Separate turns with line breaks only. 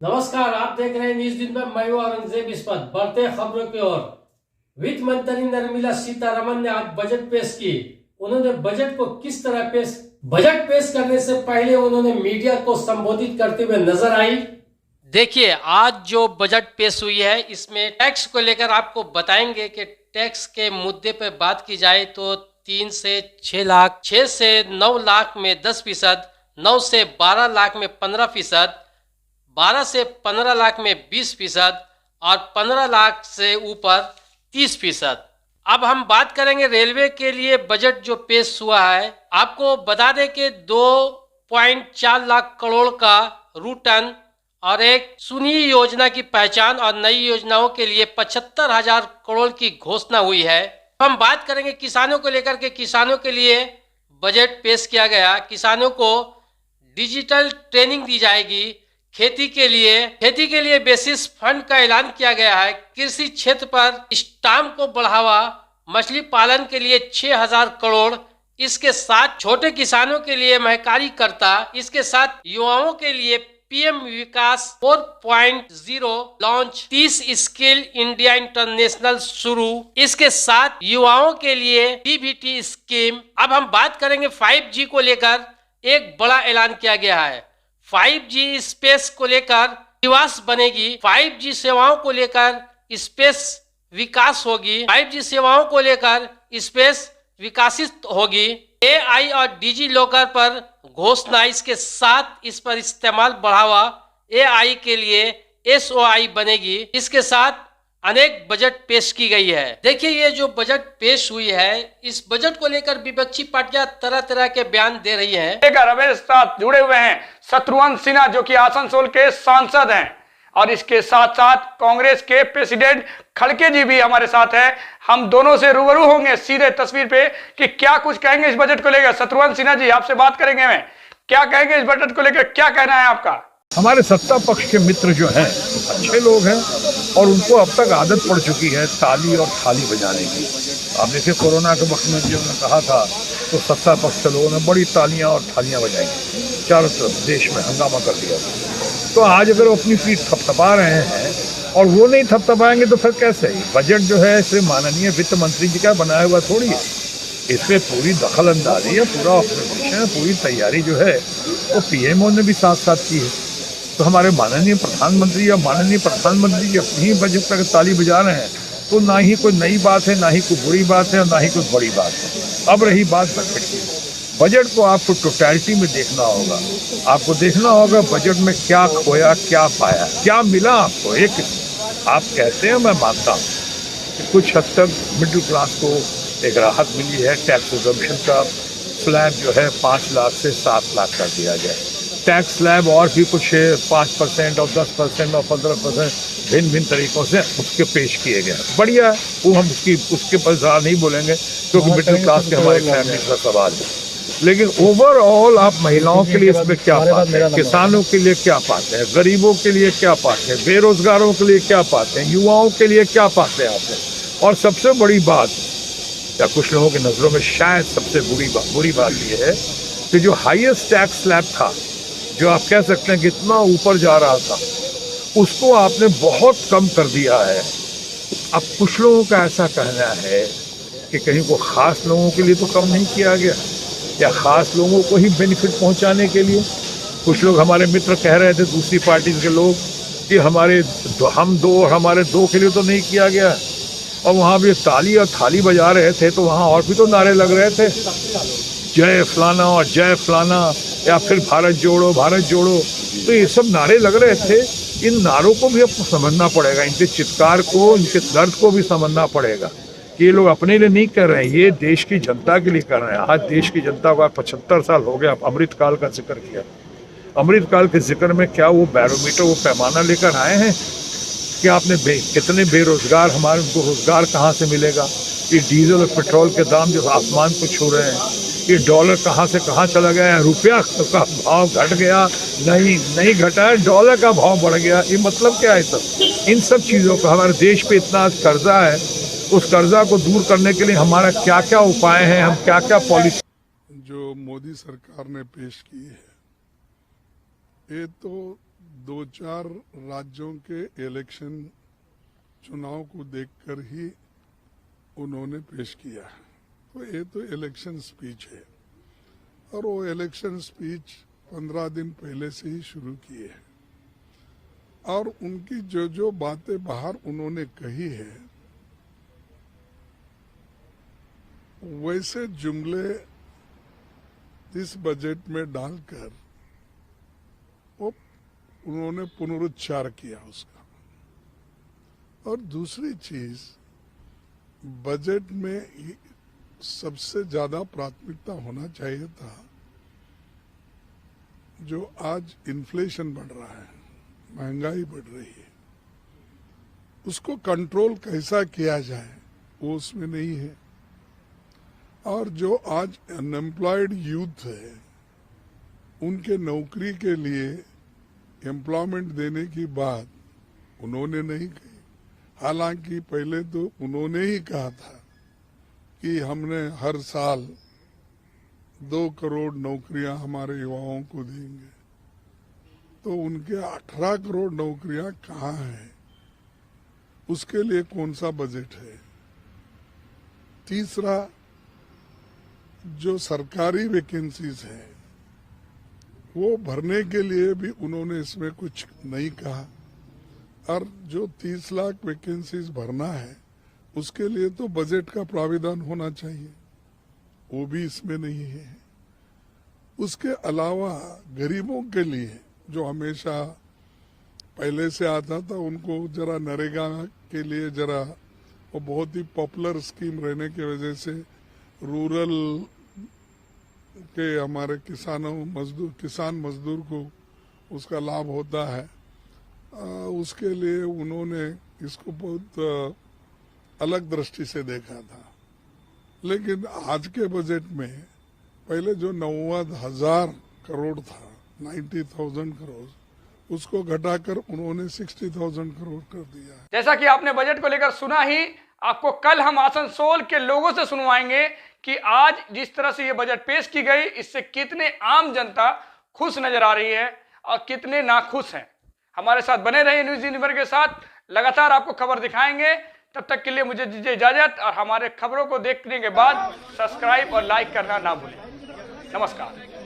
नमस्कार, आप देख रहे हैं न्यूज दिन में। मैं हूं औरंगजेब इस्मत। बढ़ते खबरों की ओर। वित्त मंत्री निर्मला सीतारमण ने आज बजट पेश की। उन्होंने बजट को किस तरह बजट पेश करने से पहले उन्होंने मीडिया को संबोधित करते हुए नजर आई। देखिए, आज जो बजट पेश हुई है इसमें टैक्स को लेकर आपको बताएंगे कि टैक्स के मुद्दे पर बात की जाए तो 3 से 6 लाख, 6 से 9 लाख में 10%, 9 से 12 लाख में 15%, 12 से 15 लाख में 20% और 15 लाख से ऊपर 30%। अब हम बात करेंगे रेलवे के लिए बजट जो पेश हुआ है। आपको बता दें कि 2.4 लाख करोड़ का रूटन और एक सुनी योजना की पहचान और नई योजनाओं के लिए 75,000 करोड़ की घोषणा हुई है। हम बात करेंगे किसानों को लेकर के। किसानों के लिए बजट पेश किया गया। किसानों को डिजिटल ट्रेनिंग दी जाएगी। खेती के लिए बेसिस फंड का ऐलान किया गया है। कृषि क्षेत्र पर स्टाम्प को बढ़ावा। मछली पालन के लिए 6,000 करोड़। इसके साथ छोटे किसानों के लिए महकारी कर्ता। इसके साथ युवाओं के लिए पीएम विकास 4.0 लॉन्च। 30 स्किल इंडिया इंटरनेशनल शुरू। इसके साथ युवाओं के लिए डीबीटी स्कीम। अब हम बात करेंगे 5G को लेकर। एक बड़ा ऐलान किया गया है। 5G स्पेस को लेकर निवास बनेगी। 5G सेवाओं को लेकर स्पेस विकास होगी। 5G सेवाओं को लेकर स्पेस विकासित होगी। AI और डिजी लॉकर पर घोषणा। इसके साथ इस पर इस्तेमाल बढ़ावा। AI के लिए SOI बनेगी। इसके साथ अनेक बजट पेश की गई है। देखिए, ये जो बजट पेश हुई है, इस बजट को लेकर विपक्षी पार्टियां तरह तरह के बयान दे रही हैं।
रमेश साथ जुड़े हुए हैं शत्रुघ्न सिन्हा, जो कि आसनसोल के सांसद हैं, और इसके साथ साथ कांग्रेस के प्रेसिडेंट खड़गे जी भी हमारे साथ हैं। हम दोनों से रूबरू होंगे सीधे तस्वीर पे कि क्या कुछ कहेंगे इस बजट को लेकर। शत्रुघ्न सिन्हा जी, आपसे बात करेंगे। मैं क्या कहेंगे इस बजट को लेकर, क्या कहना है आपका?
हमारे सत्ता पक्ष के मित्र जो हैं अच्छे लोग हैं और उनको अब तक आदत पड़ चुकी है ताली और थाली बजाने की। आप देखिए, कोरोना के वक्त में जब उन्होंने कहा था तो सत्ता पक्ष के लोगों ने बड़ी तालियां और थालियां बजाई, चारों तरफ देश में हंगामा कर दिया। तो आज अगर वो अपनी पीठ थपथपा रहे हैं और वो नहीं थपथपाएंगे तो फिर कैसे? बजट जो है सिर्फ माननीय वित्त मंत्री जी का बनाया हुआ थोड़ी है। इसमें पूरी दखल अंदाजी है, पूरा ऑपरेशन है, पूरी तैयारी जो है वो पीएमओ ने भी साथ साथ की है। तो हमारे माननीय प्रधानमंत्री या माननीय प्रधानमंत्री जी अपनी ही बजट तक ताली बजा रहे हैं तो ना ही कोई नई बात है, ना ही कोई बुरी बात है और ना ही कोई बड़ी बात है। अब रही बात बजट की। बजट को आपको टोटलिटी में देखना होगा। आपको देखना होगा बजट में क्या खोया, क्या पाया, क्या मिला आपको। एक आप कहते हैं, मैं मानता हूँ कि कुछ हद तक मिडिल क्लास को एक राहत मिली है। टैक्स रिजर्वेशन का स्लैब जो है 5 लाख से 7 लाख कर दिया गया। टैक्स स्लैब और भी कुछ 5% और 10% और 15% भिन्न भिन्न तरीकों से उसके पेश किए गए। बढ़िया, वो हम उसके पर ज़्यादा नहीं बोलेंगे क्योंकि मिडिल क्लास के हमारे फैमिली का सवाल है। लेकिन ओवरऑल आप महिलाओं के लिए इसमें क्या पाते हैं, किसानों के लिए क्या पाते हैं, गरीबों के लिए क्या पाते हैं, बेरोजगारों के लिए क्या पाते हैं, युवाओं के लिए क्या पाते हैं आप। और सबसे बड़ी बात, या कुछ लोगों की नज़रों में शायद सबसे बुरी बात यह है कि जो हाईएस्ट टैक्स स्लैब था, जो आप कह सकते हैं कि इतना ऊपर जा रहा था, उसको आपने बहुत कम कर दिया है। अब कुछ लोगों का ऐसा कहना है कि कहीं को ख़ास लोगों के लिए तो कम नहीं किया गया, या ख़ास लोगों को ही बेनिफिट पहुंचाने के लिए। कुछ लोग हमारे मित्र कह रहे थे, दूसरी पार्टी के लोग, कि हम दो और हमारे दो के लिए तो नहीं किया गया। और वहाँ भी ताली और थाली बजा रहे थे तो वहाँ और भी तो नारे लग रहे थे, जय फलाना और जय फलाना, या फिर भारत जोड़ो भारत जोड़ो। तो ये सब नारे लग रहे थे। इन नारों को भी आपको समझना पड़ेगा, इनके चित्कार को, इनके दर्द को भी समझना पड़ेगा कि ये लोग अपने लिए नहीं कर रहे हैं, ये देश की जनता के लिए कर रहे हैं। आज देश की जनता को 75 साल हो गया। अमृतकाल का जिक्र किया, अमृतकाल के जिक्र में क्या वो बैरोमीटर, वो पैमाना लेकर आए हैं कि आपने कितने बेरोजगार, हमारे उनको रोजगार कहाँ से मिलेगा? ये डीजल और पेट्रोल के दाम जो आसमान को छू रहे हैं, ये डॉलर कहाँ से कहाँ चला गया है, रुपया का भाव घट गया, नहीं घटा है, डॉलर का भाव बढ़ गया। ये मतलब क्या है? सब इन सब चीज़ों का, हमारे देश पे इतना कर्जा है, उस कर्जा को दूर करने के लिए हमारा क्या क्या उपाय हैं, हम क्या क्या पॉलिसी
जो मोदी सरकार ने पेश की है, ये तो दो चार राज्यों के इलेक्शन चुनाव को देखकर ही उन्होंने पेश किया है। तो ये तो इलेक्शन स्पीच है और वो इलेक्शन स्पीच 15 दिन पहले से ही शुरू किए हैं और उनकी जो जो बातें बाहर उन्होंने कही है वैसे जुमले इस बजट में डालकर वो उन्होंने पुनरुच्चार किया उसका। और दूसरी चीज, बजट में सबसे ज्यादा प्राथमिकता होना चाहिए था जो आज इन्फ्लेशन बढ़ रहा है, महंगाई बढ़ रही है, उसको कंट्रोल कैसा किया जाए वो उसमें नहीं है। और जो आज अनएम्प्लॉयड यूथ है उनके नौकरी के लिए एम्प्लॉयमेंट देने की बात उन्होंने नहीं कही। हालांकि पहले तो उन्होंने ही कहा था कि हमने हर साल 2 करोड़ नौकरियां हमारे युवाओं को देंगे। तो उनके 18 करोड़ नौकरियां कहाँ हैं? उसके लिए कौन सा बजट है? तीसरा, जो सरकारी वैकेंसीज है वो भरने के लिए भी उन्होंने इसमें कुछ नहीं कहा। और जो 30 लाख वैकेंसीज भरना है उसके लिए तो बजट का प्राविधान होना चाहिए, वो भी इसमें नहीं है। उसके अलावा गरीबों के लिए जो हमेशा पहले से आता था उनको जरा नरेगा के लिए जरा वो बहुत ही पॉपुलर स्कीम रहने की वजह से रूरल के हमारे किसान मजदूर को उसका लाभ होता है। उसके लिए उन्होंने इसको बहुत अलग दृष्टि से देखा था। लेकिन आज के बजट में पहले जो 90,000 करोड़ था, 90,000 करोड़, उसको घटाकर उन्होंने 60,000 करोड़ कर दिया है।
जैसा कि आपने बजट को लेकर सुना ही, आपको कल हम आसनसोल के लोगों से सुनवाएंगे कि आज जिस तरह से ये बजट पेश की गई इससे कितने आम जनता खुश नजर आ रही है और कितने नाखुश हैं। हमारे साथ बने रहिए न्यूज़ यूनिवर्स के साथ, लगातार आपको खबर दिखाएंगे। तब तक के लिए मुझे दीजिए इजाजत और हमारे खबरों को देखने के बाद सब्सक्राइब और लाइक करना ना भूलें। नमस्कार।